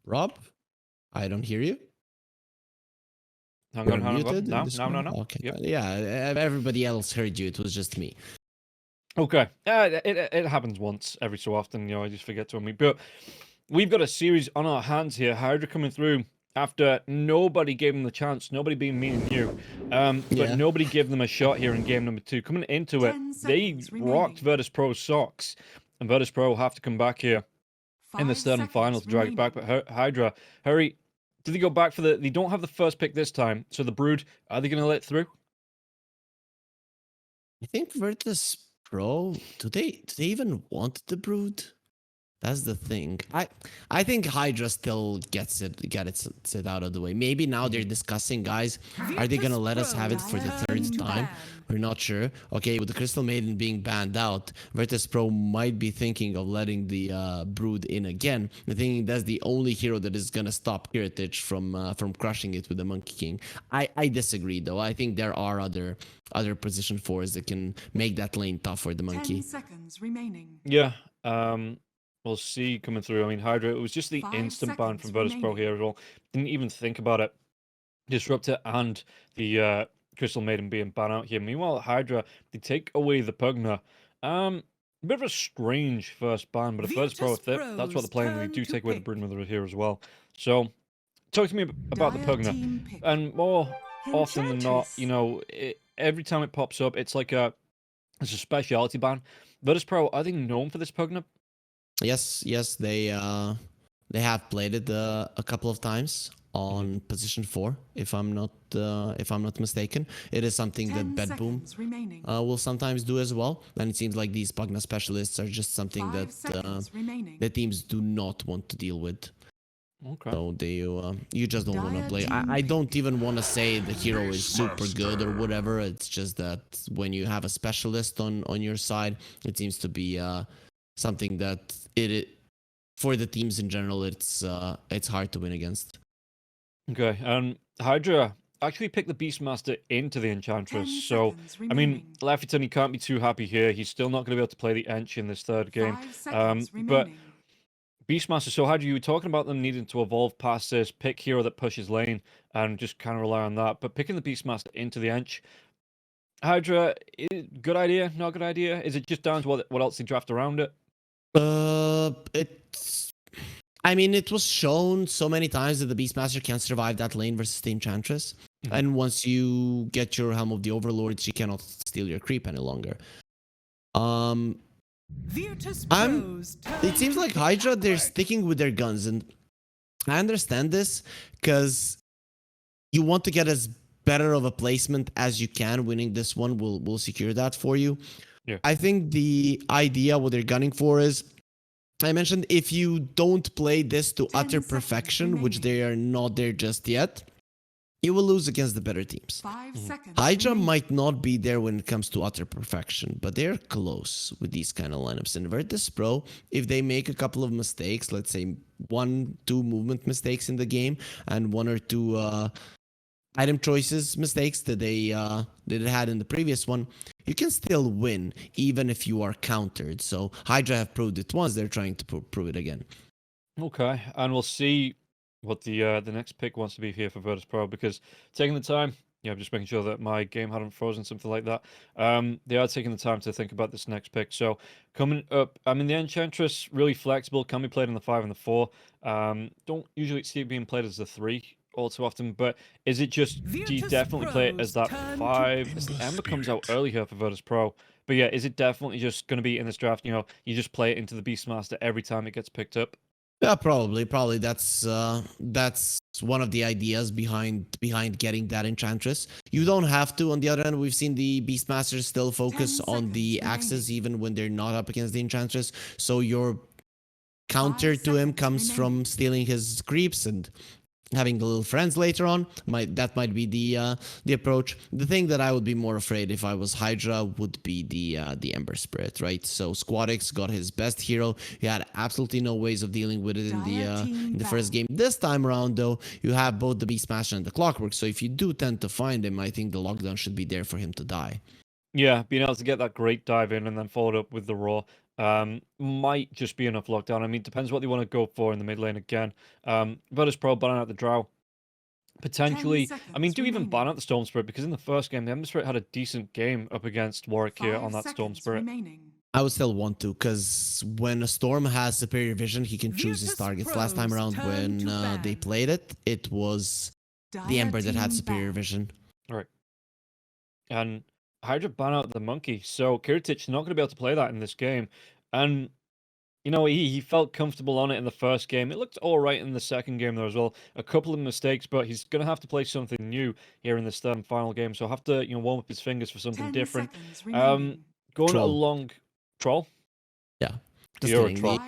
Rob, I don't hear you. Hang You're on, muted in no, this no, no, one? no. Okay. Yep. Yeah, everybody else heard you. It was just me. Okay. It happens once every so often, you know, I just forget to unmute. But we've got a series on our hands here. HYDRA coming through after nobody gave them the chance, nobody being me and you. But Yeah. nobody gave them a shot here in game number 2. Coming into it, 10 they seconds rocked remaining. Virtus.pro's socks. And Virtus.pro have to come back here in the 5 third and final seconds to drag it back. remaining. But HYDRA, hurry. Did they go back for they don't have the first pick this time. So the Brood, are they going to let it through? I think Virtus.pro, do they even want the Brood? That's the thing. I think HYDRA still gets it out of the way. Maybe now they're discussing, guys. Are they gonna let us have it for the third time? We're not sure. Okay, with the Crystal Maiden being banned out, Virtus.pro might be thinking of letting the Brood in again. I think that's the only hero that is gonna stop Heritage from crushing it with the Monkey King. I disagree though. I think there are other position 4s that can make that lane tough for the Monkey. 10 seconds remaining. Yeah. We'll see coming through. I mean, HYDRA, it was just the 5 instant ban seconds from Virtus.pro remaining. here as well. Didn't even think about it. Disruptor and the Crystal Maiden being banned out here. Meanwhile, at HYDRA, they take away the Pugna. A bit of a strange first ban, but if Virtus.pro, if that's what they're playing, they do take away the Broodmother here as well. So, talk to me about the Dire Pugna. team pick. And more often than not, Enchantress. you know, every time it pops up, it's like it's a specialty ban. Virtus.pro, are they known for this Pugna? Yes, they have played it a couple of times on position 4, if I'm not mistaken. It is something that 10 Bedboom seconds remaining. will sometimes do as well. And it seems like these Pugna specialists are just something 5 that seconds remaining. the teams do not want to deal with. Okay. So you just don't want to Dire play. team I pick. don't even want to say the hero is super good or whatever. It's just that when you have a specialist on your side, it seems to be something that for the teams in general, it's hard to win against. Okay, HYDRA actually picked the Beastmaster into the Enchantress, 10 so, seconds I mean, remaining. Laffyton, he can't be too happy here. He's still not going to be able to play the Ench in this third game. 5 seconds But remaining. Beastmaster, so HYDRA, you were talking about them needing to evolve past this, pick hero that pushes lane, and just kind of rely on that. But picking the Beastmaster into the Ench, HYDRA, good idea, not good idea? Is it just down to what else they draft around it? I mean, it was shown so many times that the Beastmaster can't survive that lane versus the Enchantress. And once you get your Helm of the Overlord, she cannot steal your creep any longer. It seems like HYDRA, they're sticking with their guns, and I understand this because you want to get as better of a placement as you can. Winning this one will secure that for you. Yeah. I think the idea what they're gunning for is, I mentioned, if you don't play this to utter perfection, which they are not there just yet, you will lose against the better teams. 5 seconds HYDRA remaining. might not be there when it comes to utter perfection, but they're close with these kind of lineups. And Virtus.pro, if they make a couple of mistakes, let's say 1-2 movement mistakes in the game, and 1 or 2 item choices mistakes that they had in the previous one, you can still win even if you are countered. So HYDRA have proved it once, they're trying to prove it again. Okay, and we'll see what the next pick wants to be here for Virtus.pro, because taking the time, I'm just making sure that my game hadn't frozen, something like that. They are taking the time to think about this next pick. So coming up, I mean, the Enchantress, really flexible, can be played in the 5 and the 4. Don't usually see it being played as the 3 all too often, but is it just, do you definitely play it as that 5? As the Ember comes out early here for Virtus.pro. But yeah, is it definitely just going to be in this draft, you just play it into the Beastmaster every time it gets picked up? Yeah, probably that's one of the ideas behind getting that Enchantress. You don't have to. On the other hand, we've seen the Beastmasters still focus on the axes even when they're not up against the Enchantress. So your counter to him comes from stealing his creeps and having the little friends later on. That might be the approach. The thing that I would be more afraid if I was HYDRA would be the Ember Spirit, right? So Squadix got his best hero. He had absolutely no ways of dealing with it in the first game. This time around, though, you have both the Beastmaster and the Clockwork. So if you do tend to find him, I think the lockdown should be there for him to die. Yeah, being able to get that great dive in and then followed up with the Raw. might just be enough lockdown. I mean, depends what they want to go for in the mid lane again. Virtus.pro banning out the Drow. Potentially, I mean, do even ban out the Storm Spirit, because in the first game, the Ember Spirit had a decent game up against Warwick here on that Storm Spirit. I would still want to, because when a Storm has superior vision, he can choose his targets. Last time around when they played it, it was the Ember that had superior vision. Right. And Hydra ban out the Monkey, so Kiritich not going to be able to play that in this game. And you know, he felt comfortable on it in the first game. It looked all right in the second game, though, as well. A couple of mistakes, but he's going to have to play something new here in this third and final game. So I'll have to, warm up his fingers for something different. Going Troll. along... Troll? Yeah. Just You're a kidding. troll.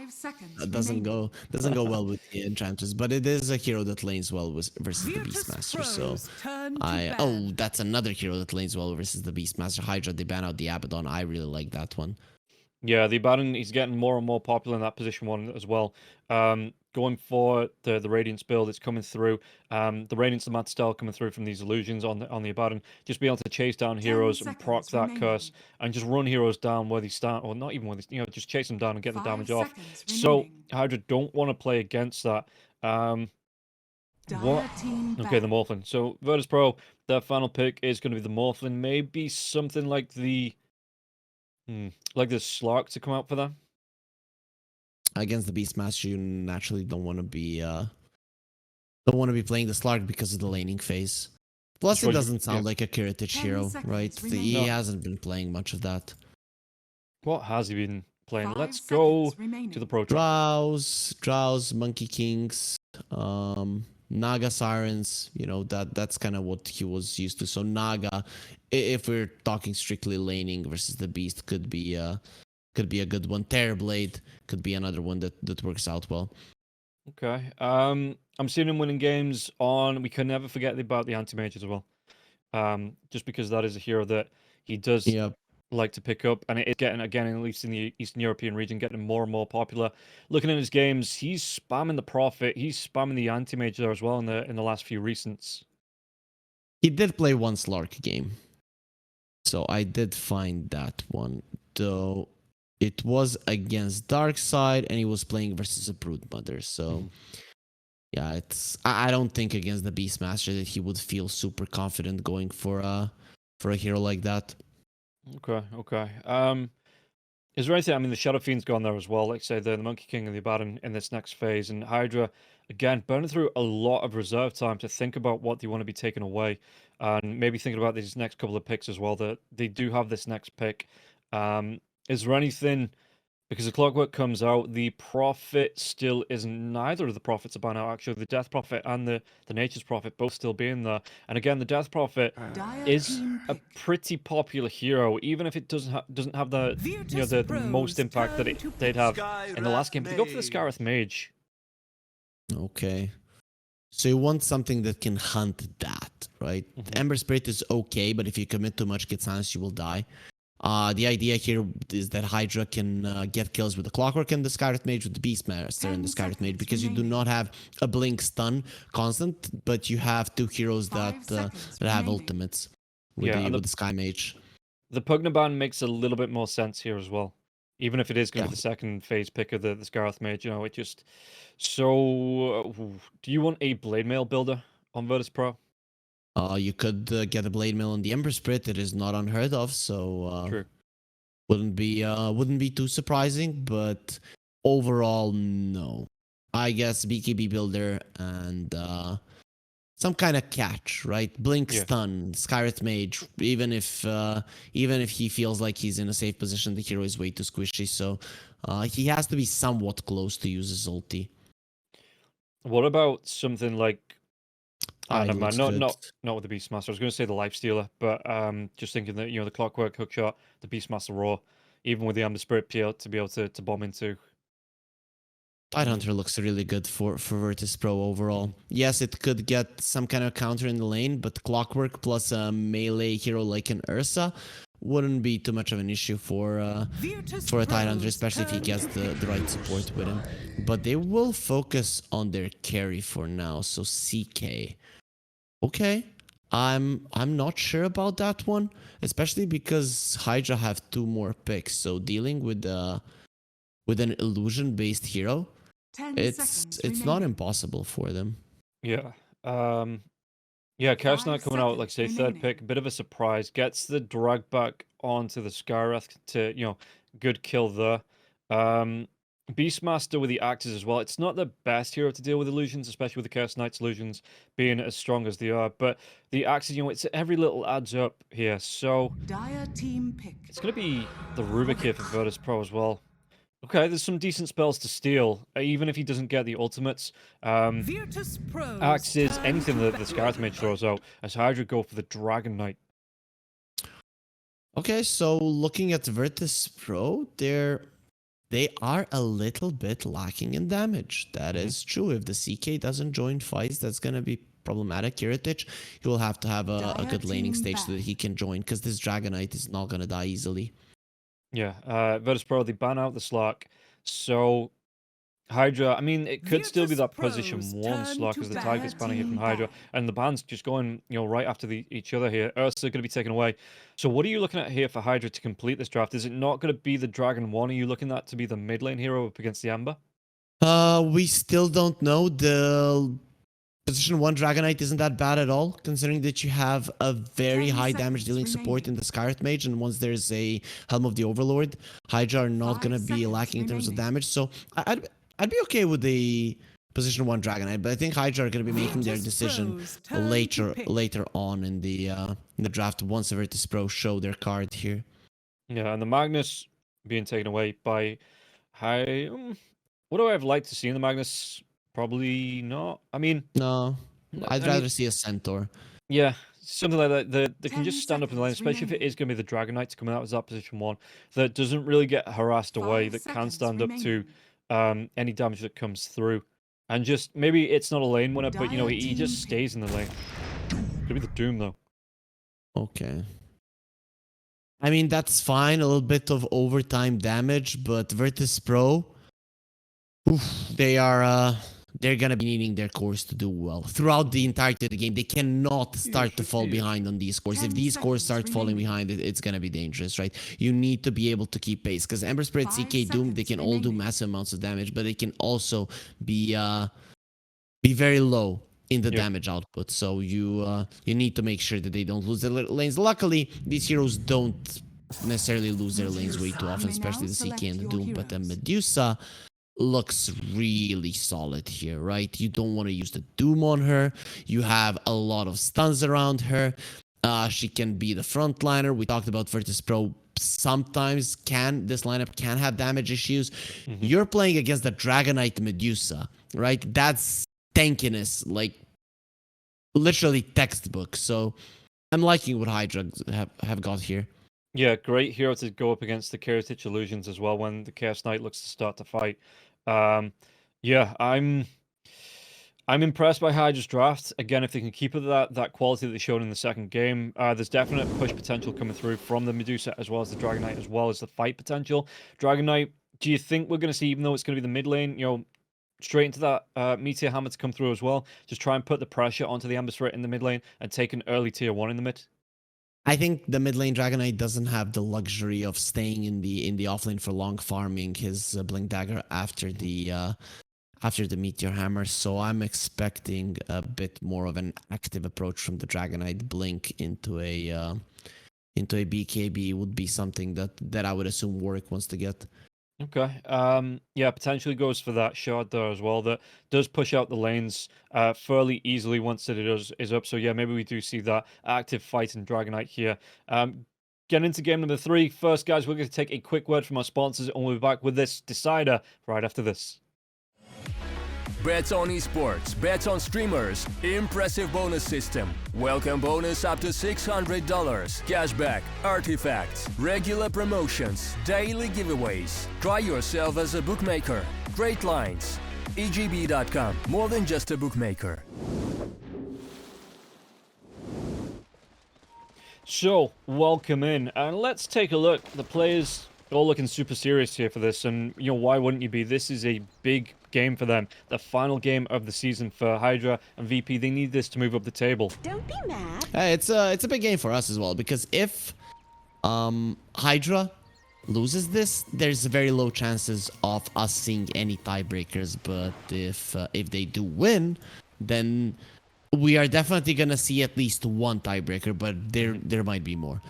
Doesn't go well with the Enchanters, but it is a hero that lanes well versus the Beastmaster. So that's another hero that lanes well versus the Beastmaster. Hydra, they ban out the Abaddon. I really like that one. Yeah, the Abaddon, he's getting more and more popular in that position 1 as well. Going for the Radiance build, it's coming through. The Radiance, the Mad Style coming through from these illusions on the Abaddon. Just be able to chase down heroes and proc that curse and just run heroes down where they start, or not even where they, just chase them down and get the damage off. So Hydra don't want to play against that. What? Okay, the Morphlin. So Virtus.pro, their final pick is going to be the Morphlin. Maybe something like the Slark to come out for them. Against the Beastmaster, you naturally don't want to be playing the Slark because of the laning phase. Plus, it doesn't sound like a Kiritich hero, right? He hasn't been playing much of that. What has he been playing? Let's go to the Pro Tour. Drows, Monkey Kings, Naga Sirens. That's kind of what he was used to. So Naga, if we're talking strictly laning versus the Beast, could be a good one. Terrorblade could be another one that works out well. Okay. I'm seeing him winning games on. We can never forget about the anti-mage as well. Just because that is a hero that he does like to pick up, and it is getting, again, at least in the Eastern European region, getting more and more popular. Looking at his games, he's spamming the Prophet, he's spamming the anti-mage there as well in the last few recents. He did play one Slark game, so I did find that one, though. It was against Darkside, and he was playing versus a Broodmother. So, yeah, I don't think against the Beastmaster that he would feel super confident going for a hero like that. Okay. Is there anything? I mean, the Shadow Fiend's gone there as well. Like say the Monkey King and the Abaddon in this next phase, and Hydra again burning through a lot of reserve time to think about what they want to be taken away, and maybe thinking about these next couple of picks as well. That they do have this next pick. Is there anything, because the Clockwork comes out, the Prophet still isn't, neither of the Prophets are by now, actually. The Death Prophet and the Nature's Prophet both still being there. And again, the Death Prophet is a pretty popular hero, even if it doesn't have the, the most impact that they'd have in the last game. But they go for the Scarith Mage. Okay. So you want something that can hunt that, right? The Ember Spirit is okay, but if you commit too much Kitsanis, you will die. The idea here is that Hydra can get kills with the Clockwork and the Scarlet Mage, with the Beastmaster and the Scarlet Mage, because you do not have a blink stun constant, but you have two heroes that have ultimates with the Sky Mage. The Pugnaban makes a little bit more sense here as well, even if it is going to be the second phase pick of the Scarlet Mage. It just... So, do you want a Blade Mail builder on Virtus.pro? You could get a Blade Mail on the Ember Spirit. It is not unheard of, so True. wouldn't be too surprising. But overall, no. I guess BKB builder and some kind of catch, right? Blink stun, Skyrith Mage. Even if he feels like he's in a safe position, the hero is way too squishy. So he has to be somewhat close to use his ulti. What about something like... Not with the Beastmaster. I was going to say the Lifestealer, but just thinking that the Clockwork Hookshot, the Beastmaster Raw, even with the Ember Spirit to be able to bomb into. Tidehunter looks really good for Virtus.pro overall. Yes, it could get some kind of counter in the lane, but Clockwork plus a melee hero like an Ursa wouldn't be too much of an issue for a Tidehunter, especially if he gets the right support with him. But they will focus on their carry for now, so CK. Okay, I'm not sure about that one, especially because Hydra have two more picks, so dealing with the with an illusion-based hero, 10 it's seconds not remaining. impossible for them. Yeah. Yeah, Chaos 5 Knight coming out, like say, seconds third remaining. pick, a bit of a surprise. Gets the drag back onto the Skywrath to, good kill there. Beastmaster with the axes as well. It's not the best hero to deal with illusions, especially with the Chaos Knight's illusions being as strong as they are. But the axes, it's every little adds up here. So Dire team pick. it's going to be the Rubik here for Virtus.pro as well. Okay, there's some decent spells to steal, even if he doesn't get the ultimates. Virtus.pro Axes, anything that the Skywrath Mage throws out, as Hydra go for the Dragon Knight. Okay, so looking at Virtus.pro, they are a little bit lacking in damage. That is true. If the CK doesn't join fights, that's going to be problematic. Kiritich, he will have to have a good laning stage so that he can join, because this Dragon Knight is not going to die easily. Yeah, Virtus.pro, they ban out the Slack. So, Hydra, I mean, it could still be that position Virtus.pro's 1 Slack turn as the to target's banning it from batting Hydra. back. And the ban's just going, right after each other here. Earths are going to be taken away. So, what are you looking at here for Hydra to complete this draft? Is it not going to be the Dragon 1? Are you looking at to be the mid lane hero up against the Ember? We still don't know. The position 1 Dragon Knight isn't that bad at all, considering that you have a very 10 high seconds damage dealing support remaining. in the Skywrath Mage, and once there's a Helm of the Overlord, Hydra are not 5 going to be seconds lacking in terms of remaining. damage. So I'd be okay with the position 1 Dragon Knight, but I think Hydra are going to be making their decision Virtus.pro's turn to pick. later on in the draft once the Virtus.pro show their card here. Yeah, and the Magnus being taken away by what do I have like to see in the Magnus? Probably not. I mean, No, I'd I mean, rather see a Centaur. yeah, something like that. They can 10 just stand up in the lane, seconds especially if it remaining. is going to be the Dragon Knights coming out as that position 1 that doesn't really get harassed away, 5 that can seconds stand up to remaining. any damage that comes through. And just, maybe it's not a lane winner, but, Dire he just team stays in the lane. Could be the Doom, though. Okay. I mean, that's fine, a little bit of overtime damage, but Virtus.pro, they're gonna be needing their cores to do well throughout the entirety of the game. They cannot start to fall behind on these cores. If 10 these cores seconds start falling remaining. behind, it's gonna be dangerous, right? You need to be able to keep pace, because Ember Spirit, 5 CK, Doom, they seconds can all do remaining. massive amounts of damage, but they can also be very low in the Yeah. damage output. So you need to make sure that they don't lose their lanes. Luckily, these heroes don't necessarily lose their lanes way too often, You may especially now the CK and the select Doom. your But the heroes. Medusa looks really solid here, right? You don't want to use the Doom on her. You have a lot of stuns around her. She can be the frontliner. We talked about Virtus.pro. Sometimes this lineup can have damage issues. Mm-hmm. You're playing against the Dragon Knight Medusa, right? That's tankiness, like literally textbook. So I'm liking what Hydra have got here. Yeah, great hero to go up against the Kiritich Illusions as well when the Chaos Knight looks to start to fight. Yeah, I'm impressed by Hydra's draft. Again, if they can keep it that quality that they showed in the second game, there's definite push potential coming through from the Medusa as well as the Dragon Knight, as well as the fight potential. Dragon Knight, do you think we're going to see, even though it's going to be the mid lane, straight into that Meteor Hammer to come through as well, just try and put the pressure onto the Ember Spirit in the mid lane and take an early tier 1 in the mid? I think the mid lane Dragon Knight doesn't have the luxury of staying in the offlane for long, farming his Blink Dagger after the Meteor Hammer. So I'm expecting a bit more of an active approach from the Dragon Knight. Blink into a BKB would be something that I would assume Warwick wants to get. Okay. Yeah, potentially goes for that shard there as well. That does push out the lanes fairly easily once it is up. So yeah, maybe we do see that active fight in Dragon Knight here. Getting into game number 3. First, guys, we're going to take a quick word from our sponsors, and we'll be back with this decider right after this. Bets on esports, bets on streamers, impressive bonus system. Welcome bonus up to $600, cashback, artifacts, regular promotions, daily giveaways. Try yourself as a bookmaker. Great lines. EGB.com, more than just a bookmaker. So, welcome in, and let's take a look. The players all looking super serious here for this, and why wouldn't you be? This is a big game for them. The final game of the season for Hydra and VP. They need this to move up the table. Don't be mad. It's a big game for us as well, because if Hydra loses this, there's very low chances of us seeing any tiebreakers. But if they do win, then we are definitely gonna see at least one tiebreaker. But there might be more.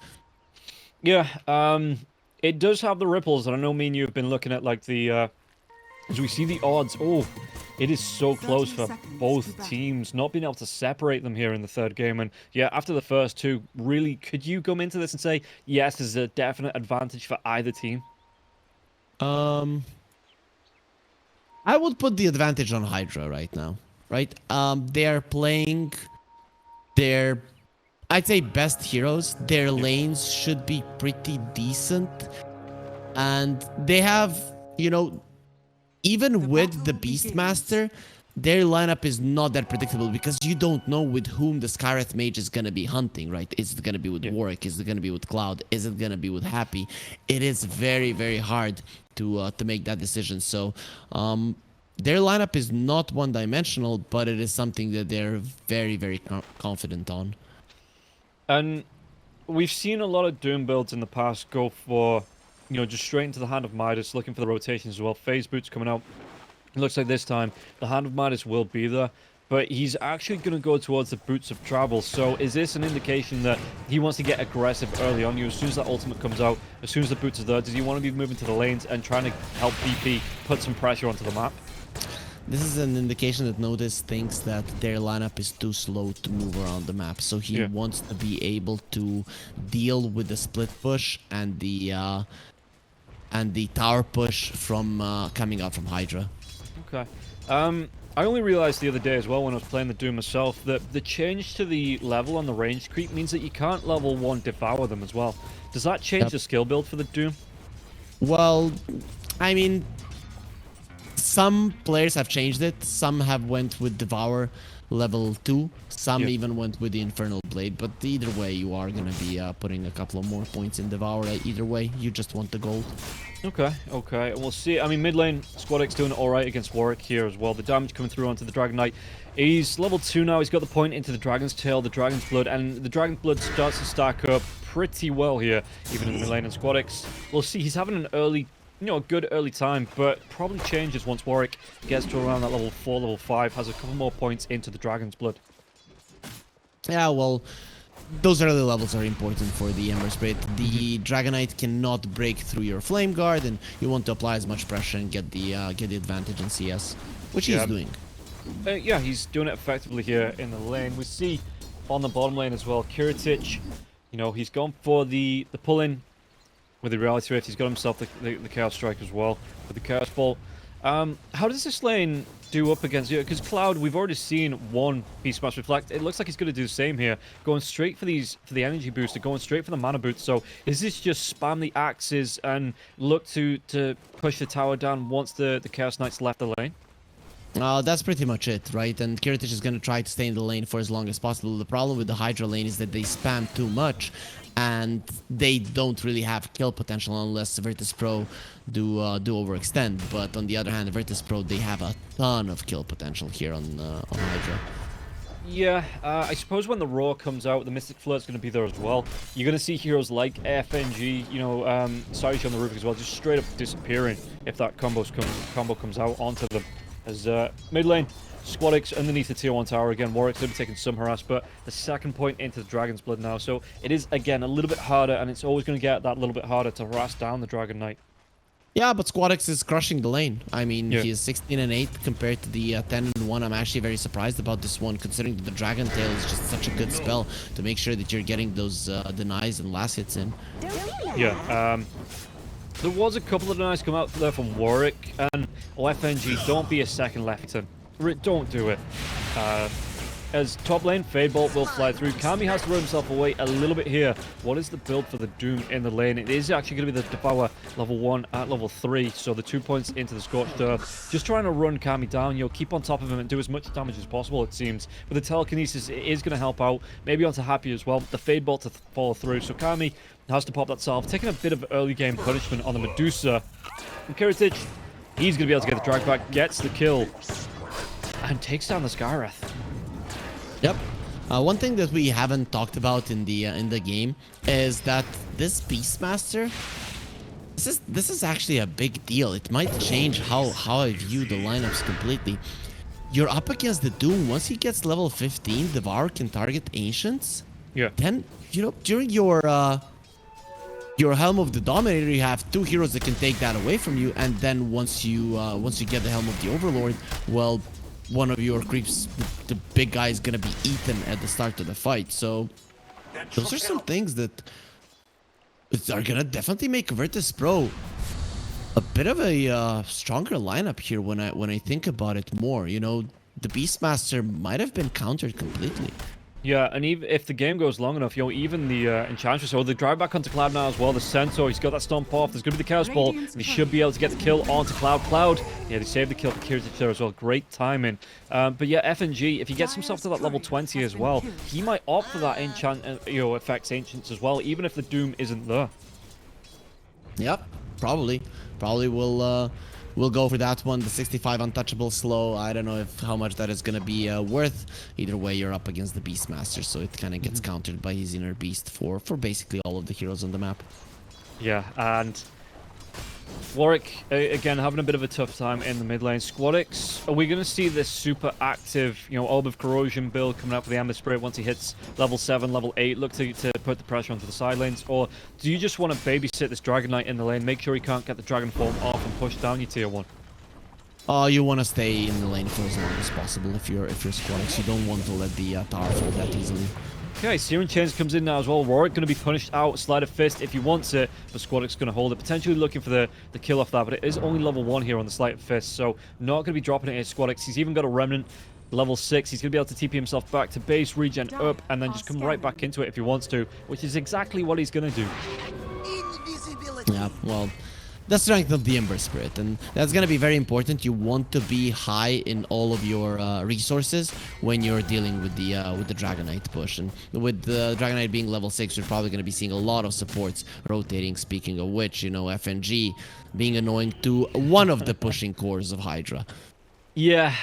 Yeah, it does have the ripples, and I know me and you have been looking at like the as we see the odds. Oh, it is so close 30 for seconds both to battle. teams, not being able to separate them here in the third game. And yeah, after the first two, really, could you come into this and say, yes, there's a definite advantage for either team? I would put the advantage on HYDRA right now, right? They are playing their, I'd say, best heroes. Their lanes should be pretty decent. And they have, you know, even with the Beastmaster, their lineup is not that predictable because you don't know with whom the Skywrath Mage is going to be hunting, right? Is it going to be with Warwick? Is it going to be with Cloud? Is it going to be with Happy? It is very, very hard to make that decision. So their lineup is not one-dimensional, but it is something that they're very, very confident on. And we've seen a lot of Doom builds in the past go for, you know, just straight into the Hand of Midas, looking for the rotations as well. Phase Boots coming out. It looks like this time the Hand of Midas will be there, but he's actually going to go towards the Boots of Travel. So is this an indication that he wants to get aggressive early on? You, as soon as that ultimate comes out, as soon as the Boots are there, does he want to be moving to the lanes and trying to help BP put some pressure onto the map? This is an indication that Notice thinks that their lineup is too slow to move around the map. So he wants to be able to deal with the split push and the tower push from coming out from HYDRA. Okay. I only realized the other day as well when I was playing the Doom myself that the change to the level on the range creep means that you can't level 1 devour them as well. Does that change the skill build for the Doom? Well, I mean, some players have changed it. Some have went with Devour level 2. Some even went with the Infernal Blade. But either way, you are going to be putting a couple of more points in Devour. Either way, you just want the gold. Okay, okay. And we'll see. I mean, mid lane, Squad X doing alright against Warwick here as well. The damage coming through onto the Dragon Knight. He's level 2 now. He's got the point into the Dragon's Tail, the Dragon's Blood. And the Dragon's Blood starts to stack up pretty well here, even in the mid lane. And Squad X, we'll see. He's having an early, you know, a good early time, but probably changes once Warwick gets to around that level 4, level 5, has a couple more points into the Dragon's Blood. Yeah, well, those early levels are important for the Ember Spirit. The Dragonite cannot break through your Flame Guard, and you want to apply as much pressure and get the advantage in CS, which he's doing. Yeah, he's doing it effectively here in the lane. We see on the bottom lane as well, Kiritic, you know, he's gone for the pull-in with the Reality Rift. He's got himself the Chaos Strike as well with the Chaos Bolt. How does this lane do up against you? Because Cloud, we've already seen one Beastmaster Reflect. It looks like he's going to do the same here, going straight for the energy booster, going straight for the mana boost. So is this just spam the axes and look to push the tower down once the Chaos Knights left the lane? That's pretty much it, right? And Kiritic is going to try to stay in the lane for as long as possible. The problem with the HYDRA lane is that they spam too much, and they don't really have kill potential unless Virtus.pro do overextend. But on the other hand, Virtus.pro, they have a ton of kill potential here on HYDRA. Yeah, I suppose when the Roar comes out, the Mystic Flirt's going to be there as well. You're going to see heroes like FNG, you know, Sarish on the roof as well, just straight up disappearing if that combo comes out onto them. As mid lane, Squad X underneath the tier 1 tower again. Warwick's going to be taking some harass, but the second point into the Dragon's Blood now. So it is, again, a little bit harder, and it's always going to get that little bit harder to harass down the Dragon Knight. Yeah, but Squad X is crushing the lane. I mean, he is 16-8 compared to the 10-1. I'm actually very surprised about this one, considering that the Dragon Tail is just such a good spell to make sure that you're getting those denies and last hits in. Yeah, there was a couple of denies come out there from Warwick, and FNG, don't be a second Leffington. Don't do it. As top lane, Fade Bolt will fly through. Kami has to run himself away a little bit here. What is the build for the Doom in the lane? It is actually going to be the Devour level 1 at level 3, so the 2 points into the Scorched Earth. Just trying to run Kami down, you know, keep on top of him and do as much damage as possible, it seems. With the Telekinesis, it is going to help out. Maybe onto Happy as well. The Fade Bolt to follow through, so Kami has to pop that salve, taking a bit of early game punishment on the Medusa. And Kiritic, he's going to be able to get the drag back, gets the kill, and takes down the Skywrath. Yep. One thing that we haven't talked about in the game is that this Beastmaster This is actually a big deal. It might change how I view the lineups completely. You're up against the Doom. Once he gets level 15, Devour can target Ancients. Yeah. Then, you know, during your Helm of the Dominator, you have 2 heroes that can take that away from you. And then once you get the Helm of the Overlord, well, one of your creeps, the big guy, is gonna be eaten at the start of the fight. So those are some things that are gonna definitely make Virtus.pro a bit of a stronger lineup here when I think about it more. You know, the Beastmaster might have been countered completely. Yeah, and even if the game goes long enough, you know, even the Enchantress, or the drive back onto Cloud now as well, the Centaur, he's got that Stomp off, there's going to be the Chaos Ball, and he should be able to get the kill onto Cloud. Cloud, yeah, they saved the kill for Kiritich there as well, great timing. But yeah, FNG, if he gets himself to that level 20 as well, he might opt for that enchant, affects Ancients as well, even if the Doom isn't there. Yep, probably we'll go for that one. The 65 untouchable slow, I don't know how much that is gonna be worth. Either way, you're up against the Beastmaster, so it kind of gets countered by his inner beast for basically all of the heroes on the map. Yeah, and Warwick, again, having a bit of a tough time in the mid lane. Squadix, are we going to see this super active, you know, Orb of Corrosion build coming out for the Amber Spirit once he hits level 7, level 8, look to put the pressure onto the side lanes? Or do you just want to babysit this Dragon Knight in the lane, make sure he can't get the Dragon form off and push down your tier 1? You want to stay in the lane for as long as possible if you're Squadix. You don't want to let the tower fall that easily. Okay, Searing Chains comes in now as well. Warwick going to be punished out. Sleight of Fist if he wants it, but Squadix going to hold it. Potentially looking for the kill off that, but it is only level 1 here on the Sleight of Fist, so not going to be dropping it in Squadix. He's even got a Remnant, level 6. He's going to be able to TP himself back to base, regen up, and then just come right back into it if he wants to, which is exactly what he's going to do. Yeah, well, the strength of the Ember Spirit, and that's gonna be very important. You want to be high in all of your resources when you're dealing with the Dragon Knight push, and with the Dragon Knight being level 6, you're probably gonna be seeing a lot of supports rotating. Speaking of which, you know, FNG being annoying to one of the pushing cores of HYDRA. Yeah,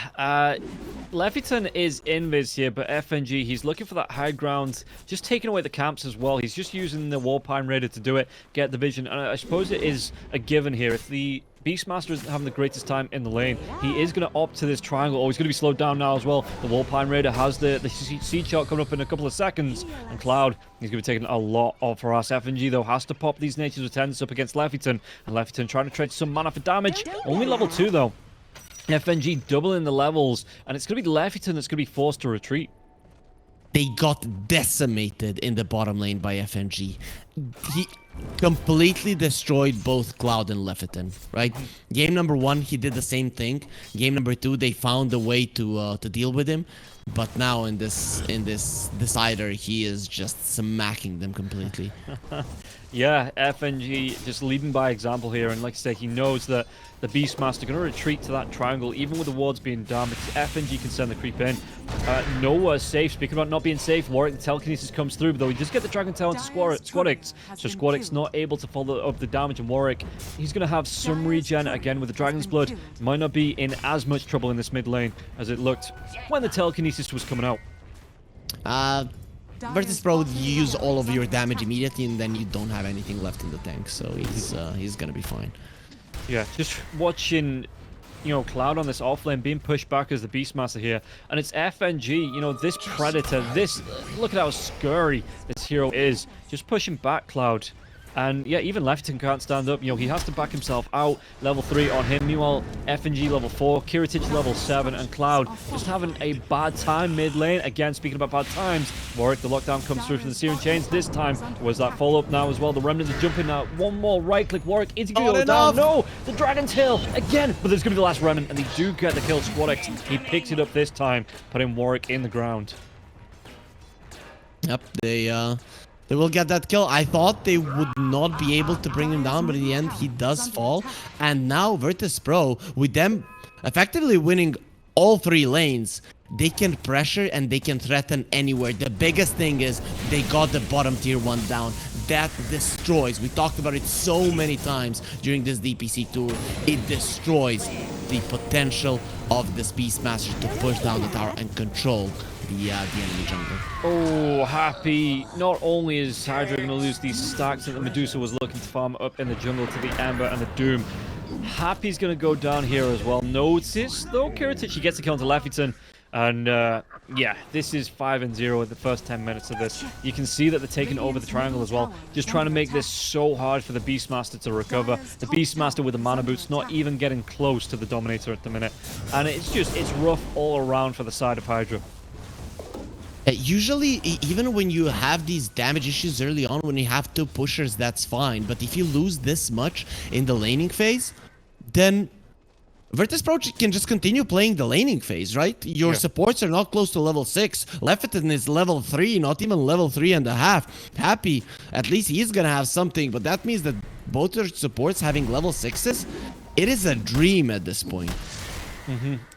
Leviton is invis here, but FNG, he's looking for that high ground, just taking away the camps as well. He's just using the Warpine Raider to do it, get the vision, and I suppose it is a given here. If the Beastmaster isn't having the greatest time in the lane, he is going to opt to this triangle. Oh, he's going to be slowed down now as well. The Warpine Raider has the seed shot coming up in a couple of seconds, and Cloud, he's going to be taking a lot off for us. FNG, though, has to pop these Nature's Attendants up against Leviton, and Leviton trying to trade some mana for damage. Only level 2, though. FNG doubling the levels, and it's going to be Leviton that's going to be forced to retreat. They got decimated in the bottom lane by FNG. He completely destroyed both Cloud and Leviton, right? Game number 1, he did the same thing. Game number 2, they found a way to deal with him. But now in this decider, he is just smacking them completely. Yeah, FNG just leading by example here, and like I say, he knows that the Beastmaster going to retreat to that triangle, even with the wards being down, because FNG can send the creep in. Nowhere's safe. Speaking about not being safe, Warwick, the telekinesis comes through, but though he does get the Dragon Tail into Squadix, so Squadix not able to follow up the damage, and Warwick, he's going to have some regen again with the Dragon's Blood. Might not be in as much trouble in this mid lane as it looked when the telekinesis was coming out. Virtus.pro, you use all of your damage immediately, and then you don't have anything left in the tank, so he's gonna be fine. Yeah, just watching, you know, Cloud on this offlane being pushed back as the Beastmaster here, and it's FNG, you know, this Predator, look at how scurry this hero is, just pushing back Cloud. And yeah, even Leviton can't stand up. You know, he has to back himself out. Level 3 on him. Meanwhile, FNG level 4, Kiritich level 7, and Cloud just having a bad time mid lane. Again, speaking about bad times, Warwick, the lockdown comes through from the Searing Chains. This time was that follow-up now as well. The Remnants are jumping now. One more right-click. Warwick, is he going to go down? No! The Dragon's Tail again! But there's going to be the last Remnant, and they do get the kill. Squadix, he picks it up this time, putting Warwick in the ground. Yep, they will get that kill. I thought they would not be able to bring him down, but in the end, he does fall. And now Virtus.pro, with them effectively winning all 3 lanes, they can pressure and they can threaten anywhere. The biggest thing is they got the bottom tier 1 down. That destroys. We talked about it so many times during this DPC tour. It destroys the potential of this Beastmaster to push down the tower and control the enemy jungle. Oh, Happy. Not only is Hydra going to lose these stacks that the Medusa was looking to farm up in the jungle to the Ember and the Doom, Happy's going to go down here as well. Notice, though, Kiritich, he gets a kill onto Leffington. And, yeah, this is 5-0 in the first 10 minutes of this. You can see that they're taking over the triangle as well. Just trying to make this so hard for the Beastmaster to recover. The Beastmaster with the mana boots not even getting close to the Dominator at the minute. And it's rough all around for the side of Hydra. Usually, even when you have these damage issues early on, when you have two pushers, that's fine. But if you lose this much in the laning phase, then Virtus.pro can just continue playing the laning phase, right? Your supports are not close to level 6. Leffington is level 3, not even level 3.5. Happy, at least he's gonna have something, but that means that both your supports having level 6s, it is a dream at this point.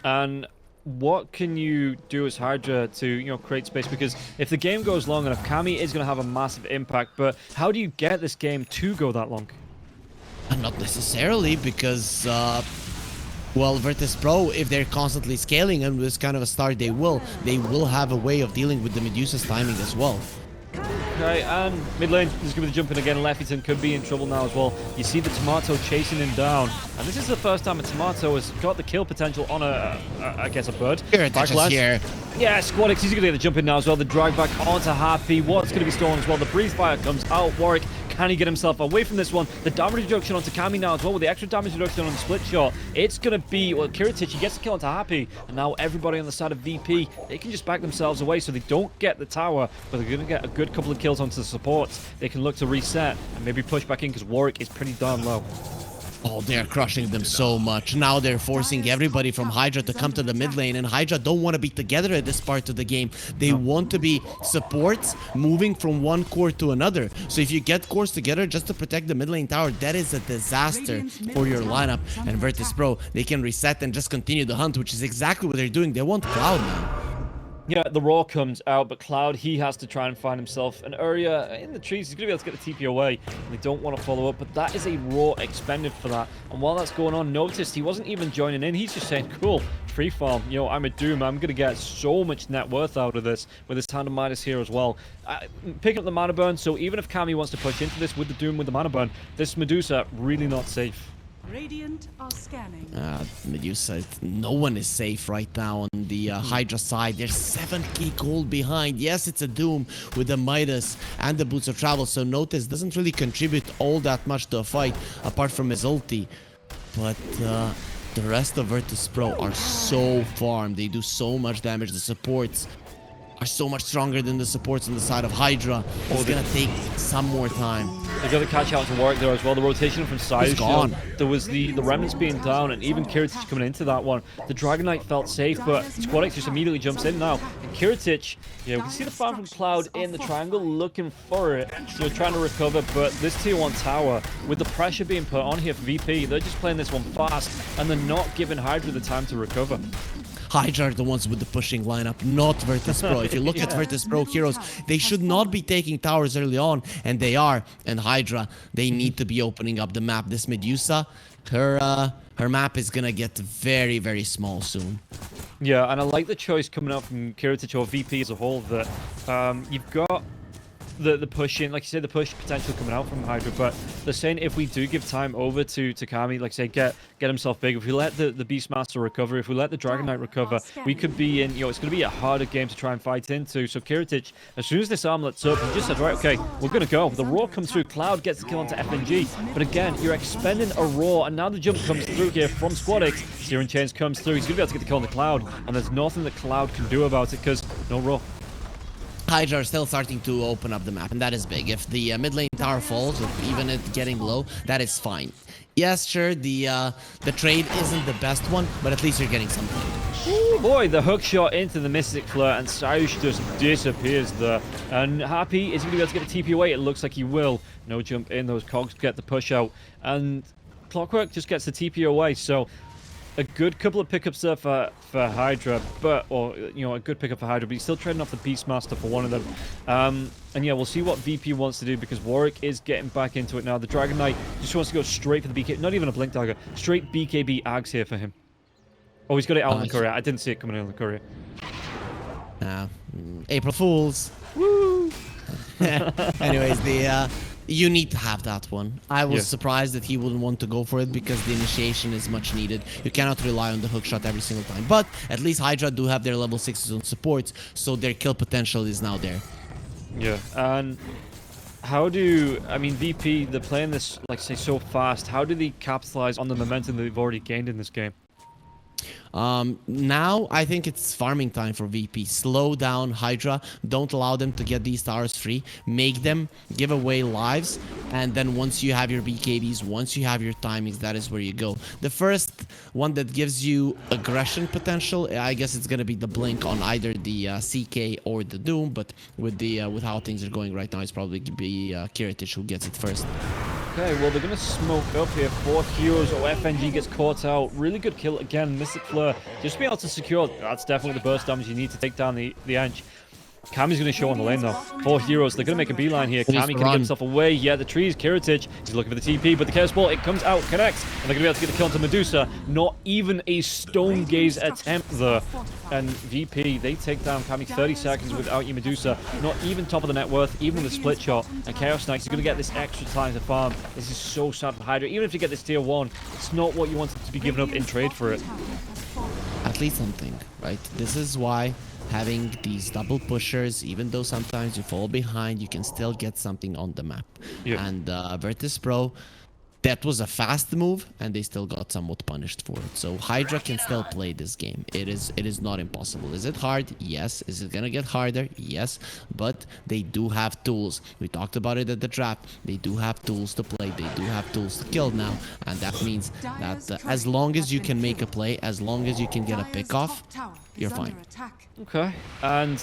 And what can you do as Hydra to, you know, create space? Because if the game goes long enough, Kami is going to have a massive impact, but how do you get this game to go that long? Not necessarily, because well, Virtus.pro, if they're constantly scaling and with this kind of a start, they will have a way of dealing with the Medusa's timing as well. Okay, and mid lane is going to be jumping again. Leffington could be in trouble now as well. You see the Tomato chasing him down, and this is the first time a Tomato has got the kill potential on I guess, a bird. Here, here. Yeah, Squadix, he's going to get the jump in now as well. The drag back onto Happy. What's going to be stolen as well? The breeze fire comes out. Warwick, can he get himself away from this one? The damage reduction onto Kami now as well with the extra damage reduction on the split shot. It's going to be, well, Kiritich, he gets the kill onto Happy, and now everybody on the side of VP, they can just back themselves away so they don't get the tower, but they're going to get a good couple of kills onto the supports. They can look to reset and maybe push back in because Warwick is pretty darn low. Oh, they're crushing them so much. Now they're forcing everybody from Hydra to come to the mid lane, and Hydra don't want to be together at this part of the game. They want to be supports moving from one core to another. So if you get cores together just to protect the mid lane tower, that is a disaster for your lineup. And Virtus.pro, they can reset and just continue the hunt, which is exactly what they're doing. They want Cloud now. Yeah, the Raw comes out, but Cloud, he has to try and find himself an area in the trees. He's going to be able to get the TP away, and they don't want to follow up, but that is a Raw expended for that. And while that's going on, notice he wasn't even joining in. He's just saying, cool, free farm. You know, I'm a Doom. I'm going to get so much net worth out of this with this Tandem Midas here as well. Picking up the mana burn, so even if Kami wants to push into this with the Doom with the mana burn, this Medusa, really not safe. Radiant are scanning. Medusa, no one is safe right now on the Hydra side. They're 7k gold behind. Yes, it's a Doom with the Midas and the Boots of Travel, so notice doesn't really contribute all that much to a fight apart from his ulti. But the rest of Virtus.pro are so farmed. They do so much damage. The supports are so much stronger than the supports on the side of Hydra. It's gonna take some more time. They got the catch out to Warwick there as well. The rotation from Sayus. Gone. There was the remnants being down, and even Kiritich coming into that one. The Dragon Knight felt safe, but Squadix just immediately jumps in now. And Kiritich, yeah, we can see the farm from Cloud in the triangle looking for it. So they're trying to recover, but this tier 1 tower, with the pressure being put on here for VP, they're just playing this one fast, and they're not giving Hydra the time to recover. Hydra are the ones with the pushing lineup, not Virtus.pro. If you look at Virtus.pro heroes, they should not be taking towers early on, and they are. And Hydra, they need to be opening up the map. This Medusa, her map is gonna get very, very small soon. Yeah, and I like the choice coming out from Kiritich or VP as a whole that you've got the push in, like you said, the push potential coming out from Hydra, but they're saying if we do give time over to Kami, like say, get himself big, if we let the Beastmaster recover, if we let the Dragon Knight recover, we could be in, you know, it's going to be a harder game to try and fight into. So Kiritich, as soon as this armlet's up, he just said, right, okay, we're going to go. The Raw comes through, Cloud gets the kill onto FNG, but again, you're expending a Raw, and now the jump comes through here from Squadix. Searing Chains comes through, he's going to be able to get the kill on the Cloud, and there's nothing that Cloud can do about it, because no Raw. Hydra are still starting to open up the map, and that is big. If the mid lane tower falls, or even it getting low, that is fine. Yes, sure, the trade isn't the best one, but at least you're getting something. Ooh, boy, the hook shot into the Mystic Flare, and Sayus just disappears there. And Happy, is he going to be able to get the TP away? It looks like he will. No jump in, those cogs get the push out. And Clockwork just gets the TP away, so a good couple of pickups there for Hydra, a good pickup for Hydra, but he's still trading off the Beastmaster for one of them. And yeah, we'll see what VP wants to do, because Warwick is getting back into it now. The Dragon Knight just wants to go straight for the BK, not even a Blink Dagger, straight BKB Ags here for him. Oh, he's got it out in the courier. I didn't see it coming in on the courier. April Fools. Woo! Anyways, you need to have that one. I was surprised that he wouldn't want to go for it because the initiation is much needed. You cannot rely on the hookshot every single time. But at least Hydra do have their level 6s on supports, so their kill potential is now there. Yeah, and how do, I mean, VP, they're playing this, like say, so fast. How do they capitalize on the momentum that they've already gained in this game? Now I think it's farming time for VP. Slow down Hydra, don't allow them to get these towers free, make them give away lives, and then once you have your BKBs, once you have your timings, that is where you go. The first one that gives you aggression potential, I guess it's gonna be the blink on either the CK or the Doom, but with how things are going right now, it's probably gonna be Kiritich who gets it first. Okay, well, they're going to smoke up here. 4 heroes. Oh, FNG gets caught out. Really good kill again. Mystic Flare. Just be able to secure. That's definitely the burst damage you need to take down the Ange. Kami's going to show on the lane now. 4 heroes. They're going to make a beeline here. Kami can get himself away. Yeah, the trees. Kiritich. He's looking for the TP, but the Chaos Ball, it comes out, connects, and they're going to be able to get the kill onto Medusa. Not even a Stone Gaze attempt there. And VP, they take down Kami 30 seconds without you, Medusa. Not even top of the net worth, even with a split shot. And Chaos Knights, you're going to get this extra time to farm. This is so sad for Hydra. Even if you get this tier 1, it's not what you wanted to be given up in trade for it. At least something, right? This is why having these double pushers, even though sometimes you fall behind, you can still get something on the map. Yeah. And Virtus.pro, that was a fast move, and they still got somewhat punished for it. So Hydra can still play this game. It is not impossible. Is it hard? Yes. Is it gonna get harder? Yes. But they do have tools. We talked about it at the draft. They do have tools to play. They do have tools to kill now, and that means that as long as you can make a play, as long as you can get a pick off, you're fine. Okay, and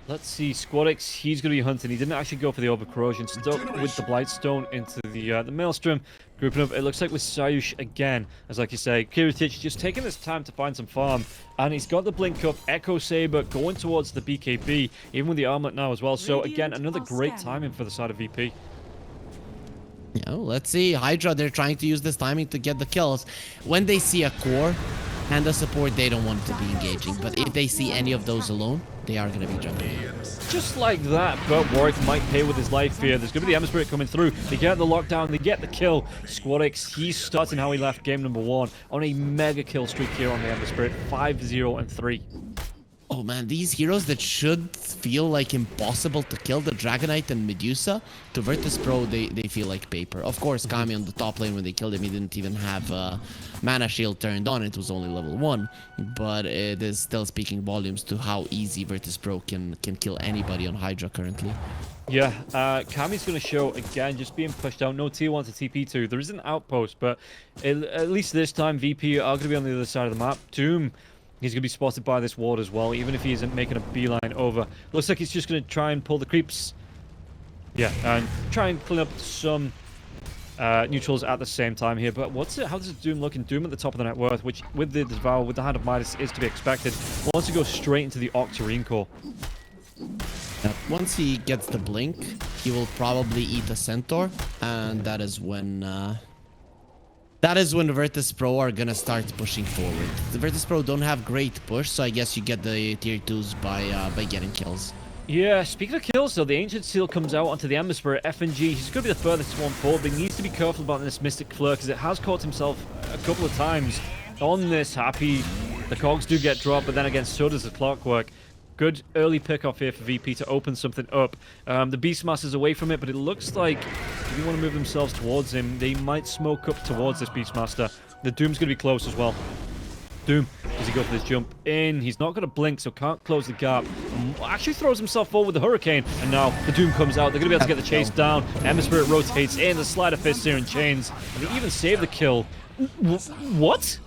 let's see, SquadX, he's going to be hunting. He didn't actually go for the over-corrosion, stuck with the Blightstone into the Maelstrom. Grouping up, it looks like with Sayush again, as like you say, Kiritich just taking his time to find some farm, and he's got the blink up, Echo Saber going towards the BKB, even with the armlet now as well. So again, another great timing for the side of VP. Yeah, let's see. Hydra, they're trying to use this timing to get the kills. When they see a core and a support, they don't want to be engaging. But if they see any of those alone, they are going to be jumping. Just like that, but Warwick might pay with his life here. There's going to be the Ember Spirit coming through. They get the lockdown, they get the kill. SquadX, he's starting how he left game number 1 on a mega kill streak here on the Ember Spirit. 5-0 and 3. Oh man, these heroes that should feel like impossible to kill, the Dragonite and Medusa, to Virtus.pro, they feel like paper. Of course, Kami on the top lane, when they killed him, he didn't even have mana shield turned on. It was only level 1. But it is still speaking volumes to how easy Virtus.pro can kill anybody on Hydra currently. Yeah, Kami's going to show again, just being pushed out. No tier 1 to TP 2. There is an outpost, but at least this time, VP are going to be on the other side of the map. Doom, he's going to be spotted by this ward as well, even if he isn't making a beeline over. Looks like he's just going to try and pull the creeps. Yeah, and try and clean up some neutrals at the same time here. But how does Doom look? Doom at the top of the net worth, which with the Devour, with the Hand of Midas, is to be expected. Wants to go straight into the Octarine core. Once he gets the blink, he will probably eat a Centaur, and that is when the Virtus.pro are gonna start pushing forward. The Virtus.pro don't have great push, so I guess you get the tier 2s by getting kills. Yeah, speaking of kills though, the Ancient Seal comes out onto the Ember Spirit. FNG, he's going to be the furthest one forward, but he needs to be careful about this Mystic Flare, because it has caught himself a couple of times on this Happy. The cogs do get dropped, but then again, so does the Clockwork. Good early pick off here for VP to open something up. The Beastmaster's away from it, but it looks like if you want to move themselves towards him, they might smoke up towards this Beastmaster. The Doom's going to be close as well. Doom, does he go for this jump in? He's not going to blink, so can't close the gap. Actually throws himself forward with the Hurricane, and now the Doom comes out. They're going to be able to get the chase down. Ember Spirit rotates in, the Slider Fist here in chains, and they even save the kill. What?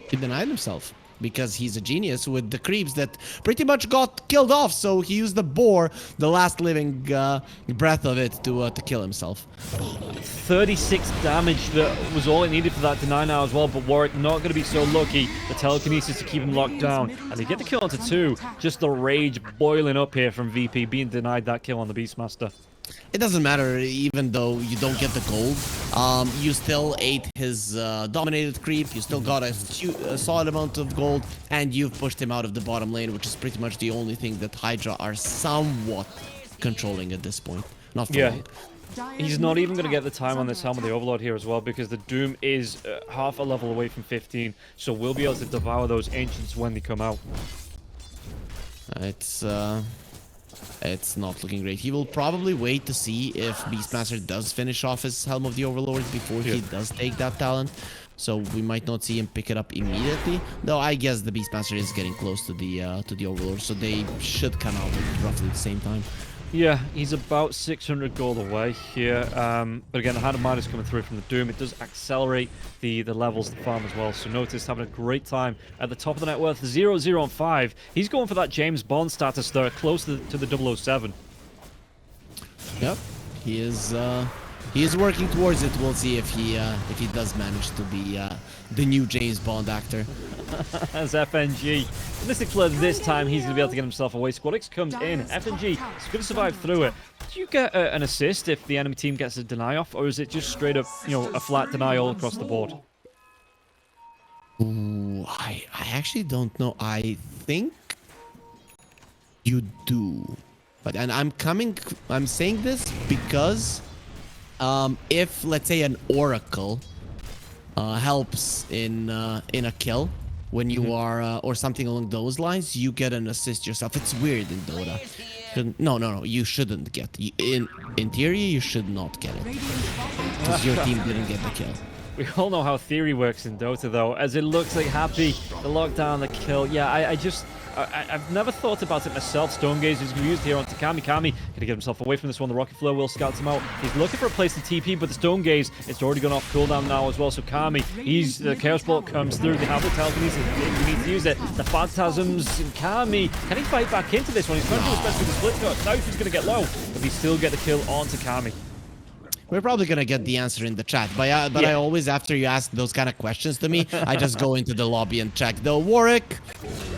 He denied himself, because he's a genius with the creeps that pretty much got killed off, so he used the boar, the last living breath of it, to kill himself. 36 damage, that was all it needed for that deny now as well, but Warwick not going to be so lucky. The telekinesis to keep him locked down, and they get the kill onto 2. Just the rage boiling up here from VP, being denied that kill on the Beastmaster. It doesn't matter, even though you don't get the gold. You still ate his dominated creep. You still got a solid amount of gold, and you've pushed him out of the bottom lane, which is pretty much the only thing that Hydra are somewhat controlling at this point. Not for long. He's not even going to get the time on this Helm of the Overlord here as well, because the Doom is half a level away from 15, so we'll be able to devour those Ancients when they come out. It's not looking great. He will probably wait to see if Beastmaster does finish off his Helm of the Overlord before he does take that talent. So we might not see him pick it up immediately. Though I guess the Beastmaster is getting close to the Overlord, so they should come out at roughly the same time. Yeah, he's about 600 gold away here. But again, the Hand of Mine is coming through from the Doom. It does accelerate the levels of the farm as well. So Notice having a great time at the top of the net worth. 0-0 on 5. He's going for that James Bond status there, close to the 007. Yep, he is working towards it. We'll see if he does manage to be the new James Bond actor. As FNG. Mystic Flood this time, he's going to be able to get himself away. Squadix comes in. FNG is going to survive through it. Do you get an assist if the enemy team gets a deny off, or is it just straight up, a flat deny all across the board? Ooh, I actually don't know. I think you do. But I'm saying this because if, let's say, an Oracle helps in a kill when you are or something along those lines, you get an assist yourself. It's weird in Dota. No, you shouldn't get. In theory, you should not get it because your team didn't get the kill. We all know how theory works in Dota, though, as it looks like Happy, the lockdown, the kill. Yeah, I've never thought about it myself. Stone Gaze is going to be used here onto Kami. Kami going to get himself away from this one. The Rocket Flow will scout him out. He's looking for a place to TP, but the Stone Gaze, it's already gone off cooldown now as well. So Kami, the Chaos Bolt comes through. They have the telekinesis. He needs to use it. The Phantasms and Kami. Can he fight back into this one? He's trying to do his best with the split cut. Now he's going to get low, but he still get the kill onto Kami. We're probably gonna get the answer in the chat, but I always, after you ask those kind of questions to me, I just go into the lobby and check. Though Warwick,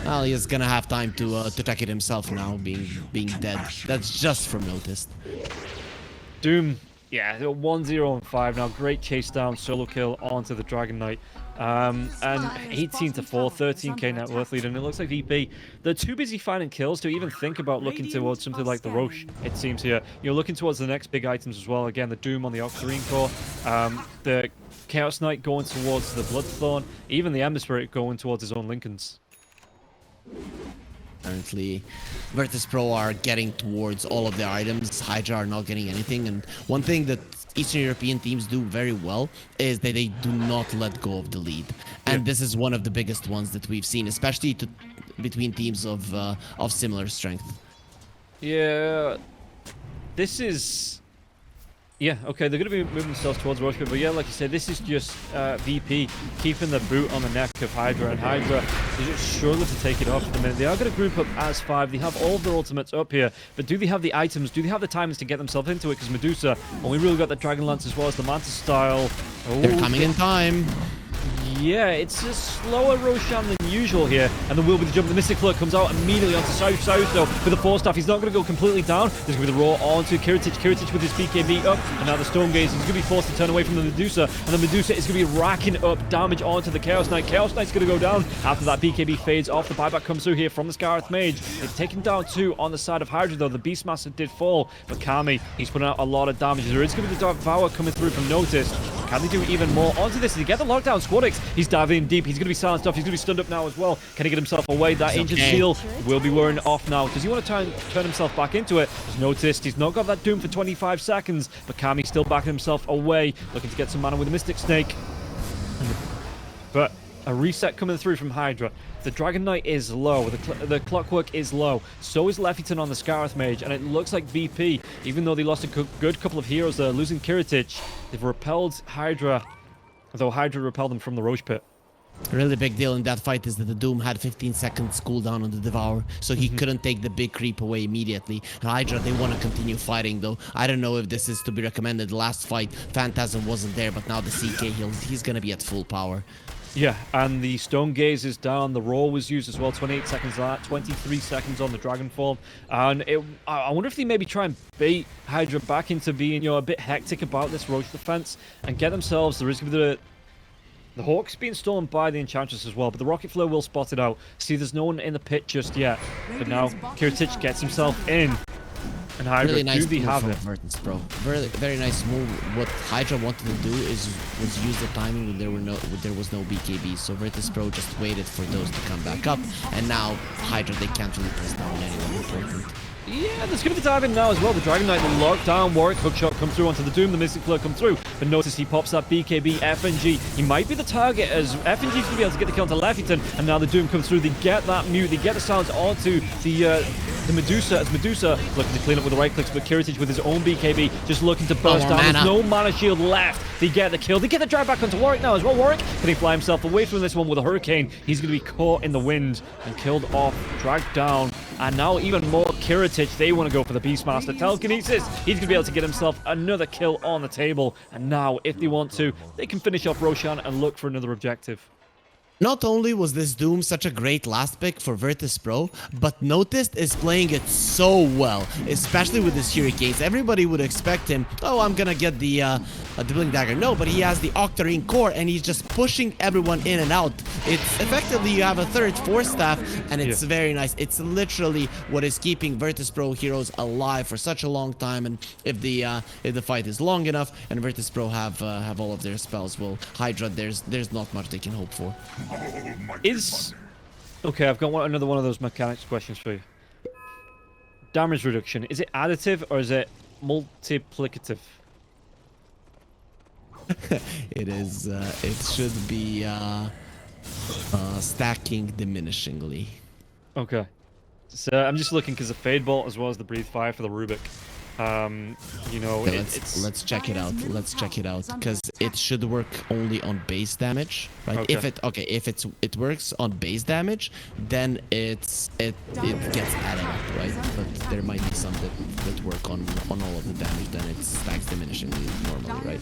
well, he's gonna have time to check it himself now, being dead. That's just from Noticed. Doom, yeah, 1-0 on 5 now. Great chase down, solo kill onto the Dragon Knight. And 18-4, 13k net worth lead, and it looks like VP, they're too busy finding kills to even think about looking towards something like the Roche, it seems here. You're looking towards the next big items as well. Again, the Doom on the Octarine Core, the Chaos Knight going towards the Bloodthorn, even the Ember Spirit going towards his own Lincolns. Apparently, Virtus.pro are getting towards all of their items. Hydra are not getting anything, and one thing that Eastern European teams do very well is that they do not let go of the lead, and this is one of the biggest ones that we've seen, especially between teams of similar strength. Yeah, this is. Yeah, okay, they're going to be moving themselves towards Roche, but yeah, like you said, this is just VP keeping the boot on the neck of Hydra, and Hydra is just struggling to take it off at the minute. They are going to group up as 5. They have all of their ultimates up here, but do they have the items? Do they have the timings to get themselves into it? Because Medusa, and we really got the Dragon Lance as well as the Mantis style. They're coming in time. Yeah, it's a slower Roshan than usual here, and there will be the jump. The Mystic Flood comes out immediately onto South, though, with the Force Staff. He's not going to go completely down. There's going to be the Raw onto Kiritich. Kiritich with his BKB up, and now the Stone Gaze is going to be forced to turn away from the Medusa, and the Medusa is going to be racking up damage onto the Chaos Knight. Chaos Knight's going to go down after that BKB fades off. The buyback comes through here from the Scarlet Mage. They've taken down 2 on the side of Hydra, though. The Beastmaster did fall, but Kami, he's putting out a lot of damage. There is going to be the Dark Devour coming through from Notice. Can they do even more onto this? Did he get the lockdown? Squadix, he's diving in deep. He's going to be silenced off. He's going to be stunned up now as well. Can he get himself away? That Ancient Seal will be wearing off now. Does he want to try and turn himself back into it? He's noticed he's not got that Doom for 25 seconds, but Kami's still backing himself away, looking to get some mana with the Mystic Snake. But a reset coming through from Hydra. The Dragon Knight is low. The Clockwork is low. So is Leffington on the Scarlet Mage. And it looks like VP, even though they lost a good couple of heroes there, losing Kiritich, they've repelled Hydra, though Hydra repelled them from the Roche Pit. A really big deal in that fight is that the Doom had 15 seconds cooldown on the Devour, so he couldn't take the big creep away immediately. Hydra, they want to continue fighting, though. I don't know if this is to be recommended. Last fight, Phantasm wasn't there, but now the CK heals. He's going to be at full power. Yeah, and the Stone Gaze is down. The Roar was used as well. 28 seconds on that, 23 seconds on the Dragon Form. And I wonder if they maybe try and bait Hydra back into being, you know, a bit hectic about this Roach defense and get themselves the risk of the Hawk's being stolen by the Enchantress as well, but the Rocket Flare will spot it out. See, there's no one in the pit just yet. But now Kiritich gets himself in. And Hydra, really nice do they move have from it? Virtus.pro. Very nice move. What Hydra wanted to do was use the timing when there was no BKB. So Virtus.pro just waited for those to come back up, and now Hydra, they can't really press down anyone important. Yeah, there's going to be diving now as well. The Dragon Knight, the lockdown Warwick hookshot come through onto the Doom. The Mystic Flare come through. But notice he pops that BKB FNG. He might be the target as FNG's going to be able to get the kill onto Leffington. And now the Doom comes through. They get that mute. They get the silence onto the Medusa. As Medusa looking to clean up with the right clicks. But Kiritich with his own BKB just looking to burst down. There's no mana shield left. They get the kill. They get the drag back onto Warwick now as well. Warwick, can he fly himself away from this one with a Hurricane? He's going to be caught in the wind and killed off, dragged down. And now even more Kiritich, they want to go for the Beastmaster. Telekinesis, he's going to be able to get himself another kill on the table. And now, if they want to, they can finish off Roshan and look for another objective. Not only was this Doom such a great last pick for Virtus.pro, but Noticed is playing it so well, especially with his Hurricanes. Everybody would expect him, oh, I'm gonna get the Blink Dagger. No, but he has the Octarine Core, and he's just pushing everyone in and out. It's effectively, you have a third Force Staff, and it's very nice. It's literally what is keeping Virtus.pro heroes alive for such a long time, and if the fight is long enough, and Virtus.pro have all of their spells, well, Hydra, there's not much they can hope for. Okay, I've got another one of those mechanics questions for you. Damage reduction, is it additive or is it multiplicative? It is. It should be stacking diminishingly. Okay, so I'm just looking because the Fade Bolt as well as the Breathe Fire for the Rubik. You know, Okay, let's check it out. Let's check it out because it should work only on base damage, right? Okay. If it works on base damage, then it gets added up, right? But there might be some that work on all of the damage, then it stacks diminishingly normally, right?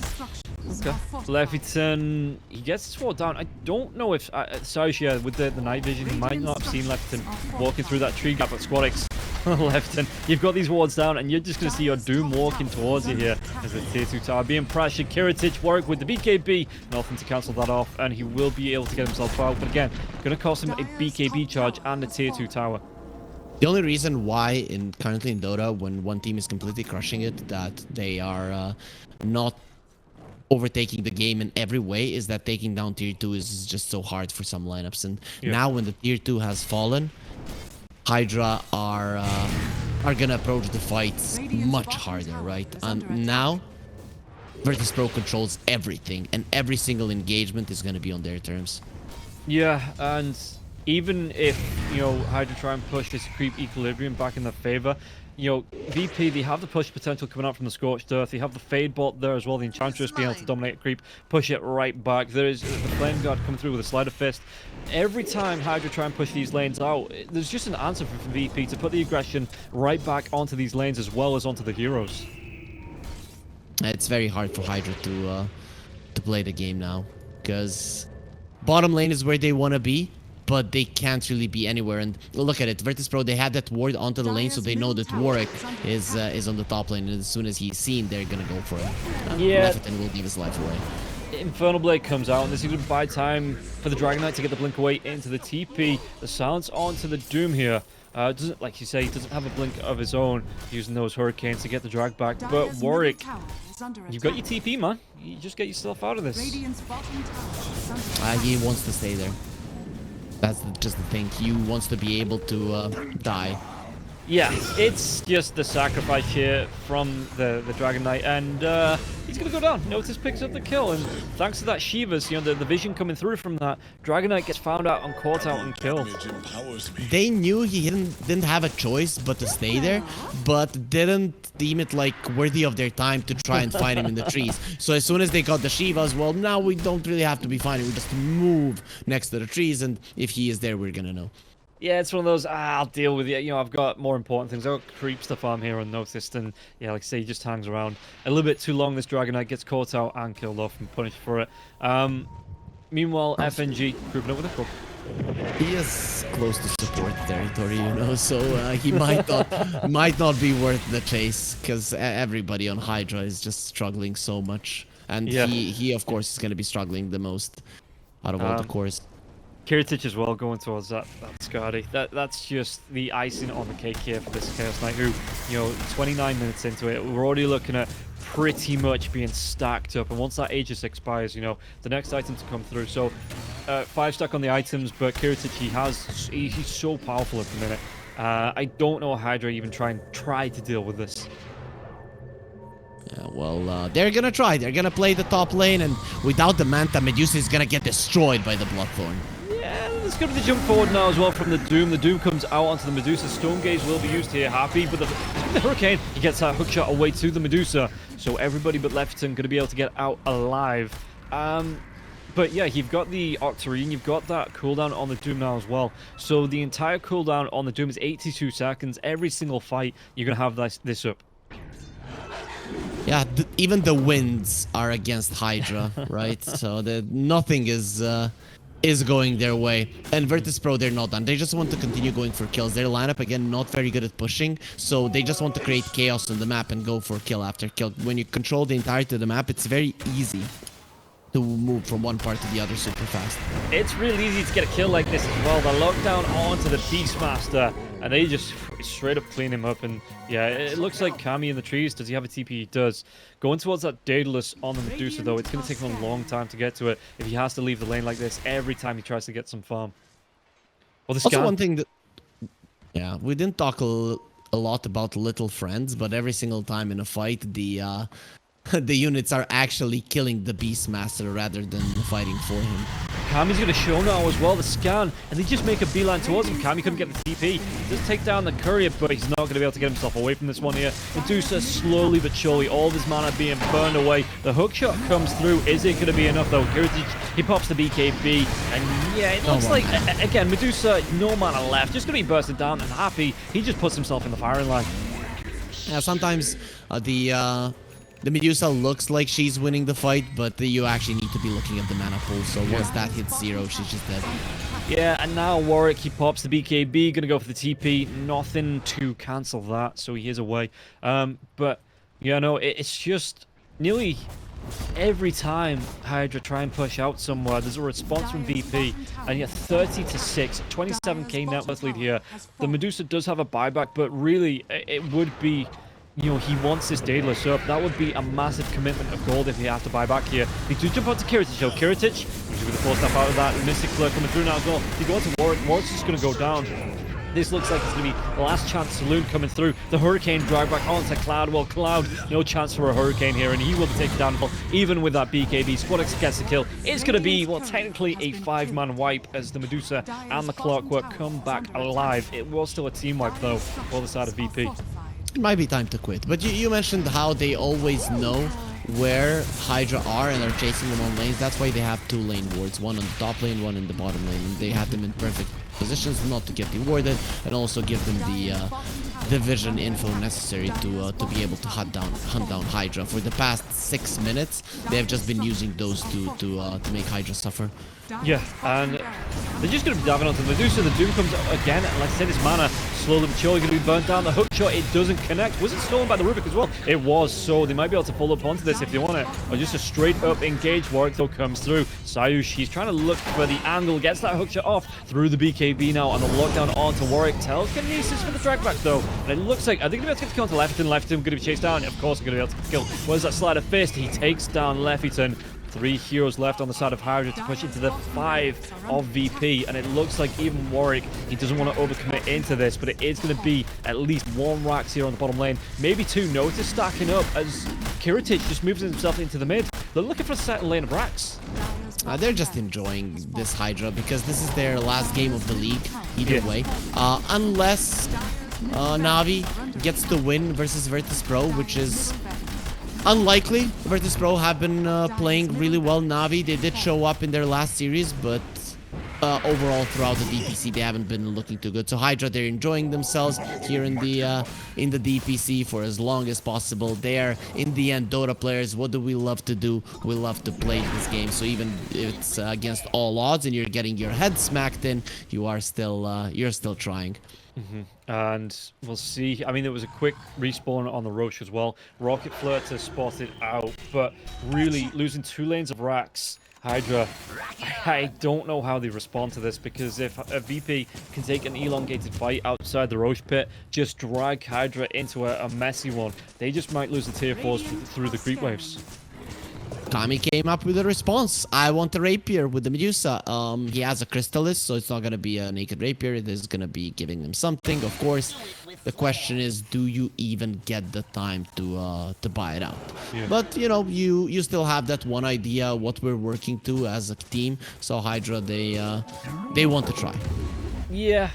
Okay. Leffington, he gets his ward down. I don't know if Saoshia with the night vision, he might not have seen Leffington walking through that tree gap, but Squadix. Leffington, you've got these wards down, and you're just going to see your Doom walking towards you here as the tier 2 tower being pressured. Kiritich, Warwick with the BKB, nothing to cancel that off, and he will be able to get himself out. But again, going to cost him a BKB charge and a tier 2 tower. The only reason why currently in Dota, when one team is completely crushing it, that they are not overtaking the game in every way, is that taking down tier 2 is just so hard for some lineups. And now when the tier 2 has fallen, Hydra are gonna approach the fights much harder, right? And now Virtus.pro controls everything, and every single engagement is gonna be on their terms. Yeah, and even if, you know, Hydra try and push this creep equilibrium back in their favor, you know, VP, they have the push potential coming out from the Scorched Earth. They have the Fade Bot there as well, the Enchantress being able to dominate creep, push it right back. There is the Flame Guard coming through with a Sleight of Fist. Every time Hydra try and push these lanes out, there's just an answer for VP to put the aggression right back onto these lanes as well as onto the heroes. It's very hard for Hydra to play the game now, because bottom lane is where they want to be, but they can't really be anywhere. And look at it, Virtus.pro, they had that ward onto the lane, so they know that Warwick is on the top lane, and as soon as he's seen, they're gonna go for it. Yeah. Leffington will give his life away. Infernal Blade comes out, and this is going to buy time for the Dragon Knight to get the blink away into the TP. The silence onto the Doom here. Doesn't, like you say, he doesn't have a blink of his own, using those Hurricanes to get the drag back. But Warwick, you've got your TP, man. You just get yourself out of this. He wants to stay there. That's just the thing. He wants to be able to die. Yeah, it's just the sacrifice here from the Dragon Knight, and he's going to go down. Notice picks up the kill, and thanks to that Shiva's, you know, the vision coming through from that, Dragon Knight gets found out and caught out and killed. They knew he didn't have a choice but to stay there, but didn't deem it like worthy of their time to try and find him in the trees. So as soon as they got the Shivas, well, now we don't really have to be finding. We just move next to the trees, and if he is there, we're gonna know. Yeah, it's one of those, I'll deal with it. You know, I've got more important things. I've got creeps to farm here unnoticed, and yeah, like I say, he just hangs around a little bit too long. This Dragon Knight gets caught out and killed off and punished for it. Meanwhile, FNG grouping up with a Crook. He is close to support territory, you know, so he might not be worth the chase, because everybody on HYDRA is just struggling so much, and Yeah. he of course is going to be struggling the most out of all the cores. Kiritich as well going towards that Skadi. That's just the icing on the cake here for this Chaos Knight, who, you know, 29 minutes into it, we're already looking at pretty much being stacked up, and once that Aegis expires, you know, the next item to come through. So 5 stack on the items, but Kiritich, he's so powerful at the minute. I don't know how HYDRA even try to deal with this. Yeah, well, they're gonna try. They're gonna play the top lane, and without the Manta, Medusa is gonna get destroyed by the Bloodthorn. Yeah, there's going to be the jump forward now as well from the Doom. The Doom comes out onto the Medusa. Storm Gaze will be used here. Happy, but the Hurricane, he gets that hook shot away to the Medusa. So everybody but Lefton going to be able to get out alive. But yeah, you've got the Octarine, you've got that cooldown on the Doom now as well. So the entire cooldown on the Doom is 82 seconds. Every single fight, you're going to have this up. Yeah, even the winds are against HYDRA, right? So nothing is going their way. And Virtus.pro, they're not done. They just want to continue going for kills. Their lineup, again, not very good at pushing, so they just want to create chaos on the map and go for kill after kill. When you control the entirety of the map, it's very easy to move from one part to the other super fast. It's really easy to get a kill like this as well. They lock down onto the Beastmaster, and they just straight up clean him up. And yeah, it looks like Kami in the trees. Does he have a TP? He does. Going towards that Daedalus on the Medusa, though, it's going to take him a long time to get to it if he has to leave the lane like this every time he tries to get some farm. Well, Also, one thing that... Yeah, we didn't talk a lot about Little Friends, but every single time in a fight, the units are actually killing the Beastmaster rather than fighting for him. Kami's going to show now as well, the scan, and they just make a beeline towards him. Kami couldn't get the TP. He does take down the courier, but he's not going to be able to get himself away from this one here. Medusa slowly but surely, all of his mana being burned away. The hookshot comes through. Is it going to be enough though? Kiritich, he pops the BKB, and yeah, it looks like, again, Medusa, no mana left, just going to be bursted down, and Happy, he just puts himself in the firing line. Yeah, sometimes the Medusa looks like she's winning the fight, but you actually need to be looking at the mana pool, so once that hits 0, she's just dead. Yeah, and now Warwick, he pops the BKB, gonna go for the TP, nothing to cancel that, so he is away. But, yeah, no, it's just nearly every time HYDRA try and push out somewhere, there's a response from VP, and yet 30-6, 27k net worth lead here. The Medusa does have a buyback, but really, it would be... You know, he wants this Daedalus up. That would be a massive commitment of gold if he has to buy back here. He do jump onto Kiritich. So Kiritich, he's going to force stuff out of that. Mystic Flare coming through now as well. He goes to Warwick. Warwick's just going to go down. This looks like it's going to be last chance saloon coming through. The Hurricane drag back onto Cloud. Well, Cloud, no chance for a Hurricane here, and he will be taken down. Even with that BKB, Squadix gets the kill. It's going to be, well, technically a 5-man wipe as the Medusa and the Clockwork come back alive. It was still a team wipe, though, for the side of VP. It might be time to quit, but you mentioned how they always know where HYDRA are and are chasing them on lanes. That's why they have 2 lane wards, one on the top lane, one in the bottom lane, and they have them in perfect positions not to get rewarded, and also give them the vision info necessary to be able to hunt down HYDRA. For the past 6 minutes, they have just been using those to make HYDRA suffer. Yeah, and they're just going to be diving onto the Medusa. The Doom comes out again, and like I said, his mana slowly but surely going to be burnt down. The hook shot, it doesn't connect. Was it stolen by the Rubik as well? It was, so they might be able to pull up onto this if they want it. Or just a straight up engage. Warwick though comes through. Sayush, he's trying to look for the angle, gets that hook shot off through the BKB now, and the lockdown onto Warwick. Telekinesis for the drag back though, and it looks like, are they going to be able to get the kill onto Lefferton? Lefferton going to be chased down. Of course they're going to be able to kill. Where's that sleight of fist? He takes down Lefferton. 3 heroes left on the side of HYDRA to push into the 5 of VP, and it looks like even Warwick, he doesn't want to overcommit into this, but it is going to be at least 1 Rax here on the bottom lane, maybe 2. Notice stacking up as Kiritich just moves himself into the mid. They're looking for a second lane of Rax. They're just enjoying this HYDRA because this is their last game of the league, either way. Unless Na'Vi gets the win versus Virtus.pro, which is unlikely. Virtus.pro have been playing really well. Na'Vi, they did show up in their last series, but overall throughout the DPC, they haven't been looking too good. So HYDRA, they're enjoying themselves here in the DPC for as long as possible. They're, in the end, Dota players. What do we love to do? We love to play this game. So even if it's against all odds and you're getting your head smacked in, you're still trying. And we'll see. I mean, there was a quick respawn on the Roche as well. Rocket Flirter spotted out, but really losing 2 lanes of racks. HYDRA, I don't know how they respond to this, because if a VP can take an elongated fight outside the Roche pit, just drag HYDRA into a messy one, they just might lose the tier 4s through the creep waves. Kami came up with a response. I want a rapier with the Medusa. He has a Crystallis, so it's not going to be a naked rapier. It is going to be giving him something, of course. The question is, do you even get the time to buy it out? Yeah. But, you know, you still have that one idea, what we're working to as a team. So HYDRA, they want to try. Yeah,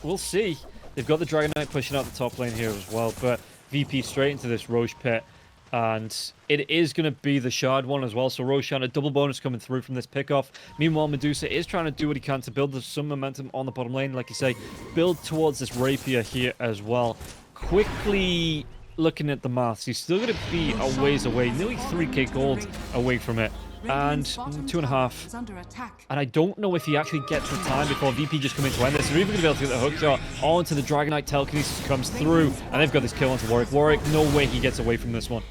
we'll see. They've got the Dragon Knight pushing out the top lane here as well, but VP straight into this Roche pit. And it is going to be the Shard one as well. So Roshan, a double bonus coming through from this pickoff. Meanwhile, Medusa is trying to do what he can to build some momentum on the bottom lane. Like you say, build towards this Rapier here as well. Quickly looking at the maths, he's still going to be a ways away. Nearly 3k gold away from it. And 2.5. And I don't know if he actually gets the time before VP just come in to end this. They're even going to be able to get the hook shot onto the Dragon Knight. Telekinesis comes through, and they've got this kill onto Warwick. Warwick, no way he gets away from this one.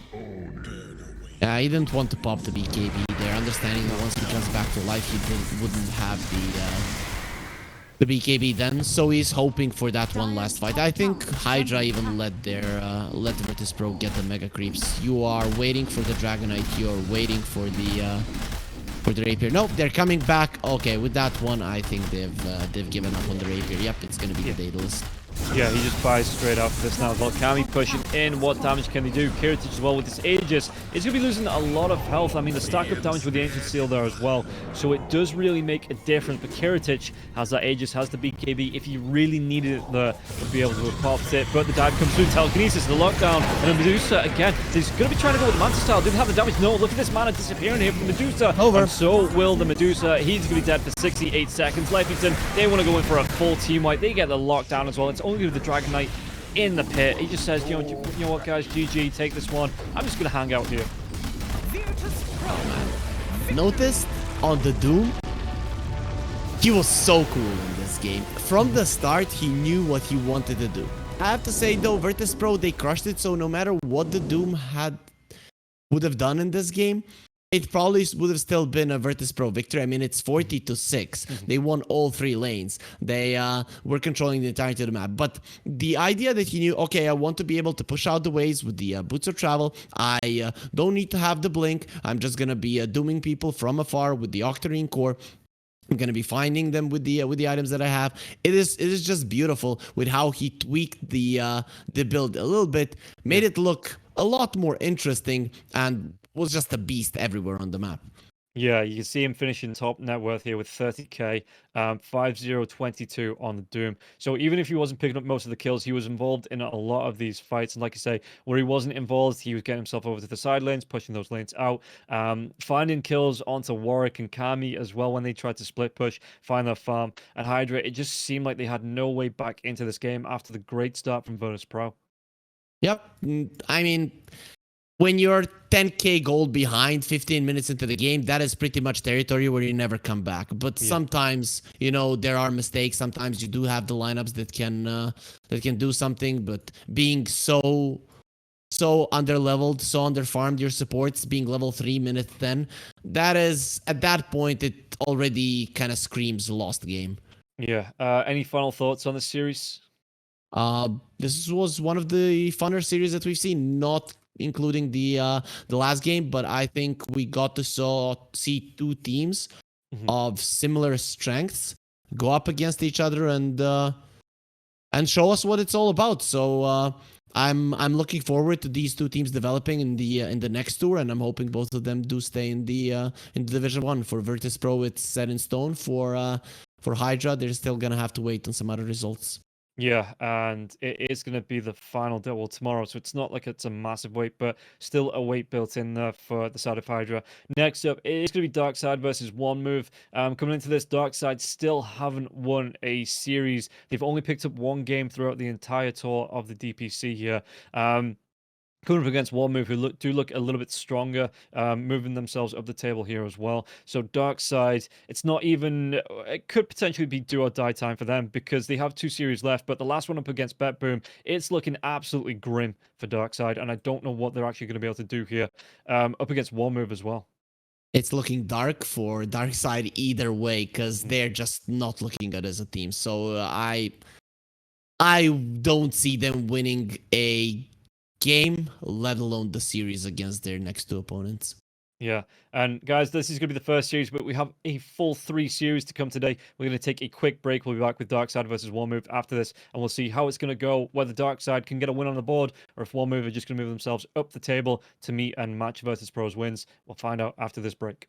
Yeah, he didn't want to pop the BKB there, understanding that once he comes back to life, he wouldn't have the BKB then, so he's hoping for that one last fight. I think HYDRA even let Virtus.pro get the mega creeps. You are waiting for the Dragon Knight, you're waiting for the Rapier. Nope, they're coming back. Okay, with that one, I think they've given up on the Rapier. Yep, it's gonna be the Daedalus. Yeah, he just buys straight out for this now as well. Kami pushing in. What damage can they do? Kiritich as well with this Aegis. He's going to be losing a lot of health. I mean, the stack up damage with the Ancient Seal there as well. So it does really make a difference. But Kiritich has that Aegis, has the BKB. If he really needed it there, would be able to have popped it. But the dive comes through. Telekinesis, the lockdown. And then Medusa again. He's going to be trying to go with the Manta style. Didn't have the damage. No, look at this mana disappearing here from Medusa. Over. And so will the Medusa. He's going to be dead for 68 seconds. Lefington, they want to go in for a full team wipe. They get the lockdown as well. It's only with the Dragon Knight in the pit. He just says, you know what, guys, GG, take this one. I'm just going to hang out here. Noticed on the Doom, he was so cool in this game. From the start, he knew what he wanted to do. I have to say, though, Virtus.pro, they crushed it, so no matter what the Doom would have done in this game, it probably would have still been a Virtus.pro victory. I mean, it's 40-6. They won all 3 lanes. They were controlling the entirety of the map. But the idea that he knew, okay, I want to be able to push out the waves with the Boots of Travel. I don't need to have the blink. I'm just going to be dooming people from afar with the Octarine Core. I'm going to be finding them with the items that I have. It is just beautiful with how he tweaked the build a little bit, made it look a lot more interesting, and was just a beast everywhere on the map. Yeah, you can see him finishing top net worth here with 30k, 5022 on the Doom. So even if he wasn't picking up most of the kills, he was involved in a lot of these fights. And like I say, where he wasn't involved, he was getting himself over to the side lanes, pushing those lanes out, finding kills onto Warwick and Kami as well when they tried to split push, find their farm. And HYDRA, it just seemed like they had no way back into this game after the great start from Virtus.pro. Yep, I mean, when you're 10k gold behind 15 minutes into the game, that is pretty much territory where you never come back. But sometimes, you know, there are mistakes. Sometimes you do have the lineups that can do something. But being so underleveled, so underfarmed, your supports being level 3, minute 10, that is, at that point, it already kind of screams lost game. Yeah. Any final thoughts on the series? This was one of the funner series that we've seen, not including the last game, but I think we got to see 2 teams of similar strengths go up against each other and show us what it's all about. So I'm looking forward to these 2 teams developing in the next tour, and I'm hoping both of them do stay in the Division 1. For Virtus.pro, it's set in stone. For HYDRA, they're still gonna have to wait on some other results. Yeah, and it is going to be the final double tomorrow, so it's not like it's a massive wait, but still a wait built in there for the side of HYDRA. Next up, it's going to be Darkside versus One Move. Coming into this, Darkside still haven't won a series. They've only picked up one game throughout the entire tour of the DPC here. Coming up against One Move, who do look a little bit stronger, moving themselves up the table here as well. So Darkside, it's not even, it could potentially be do or die time for them because they have 2 series left, but the last one up against BetBoom, it's looking absolutely grim for Darkside, and I don't know what they're actually going to be able to do here up against One Move as well. It's looking dark for Darkside either way because they're just not looking good as a team. So I don't see them winning a game, let alone the series against their next 2 opponents. Yeah, and guys, this is going to be the first series, but we have a full 3 series to come today. We're going to take a quick break. We'll be back with Darkside versus One Move after this, and we'll see how it's going to go, whether Darkside can get a win on the board, or if One Move are just going to move themselves up the table to meet and match Virtus.pro's wins. We'll find out after this break.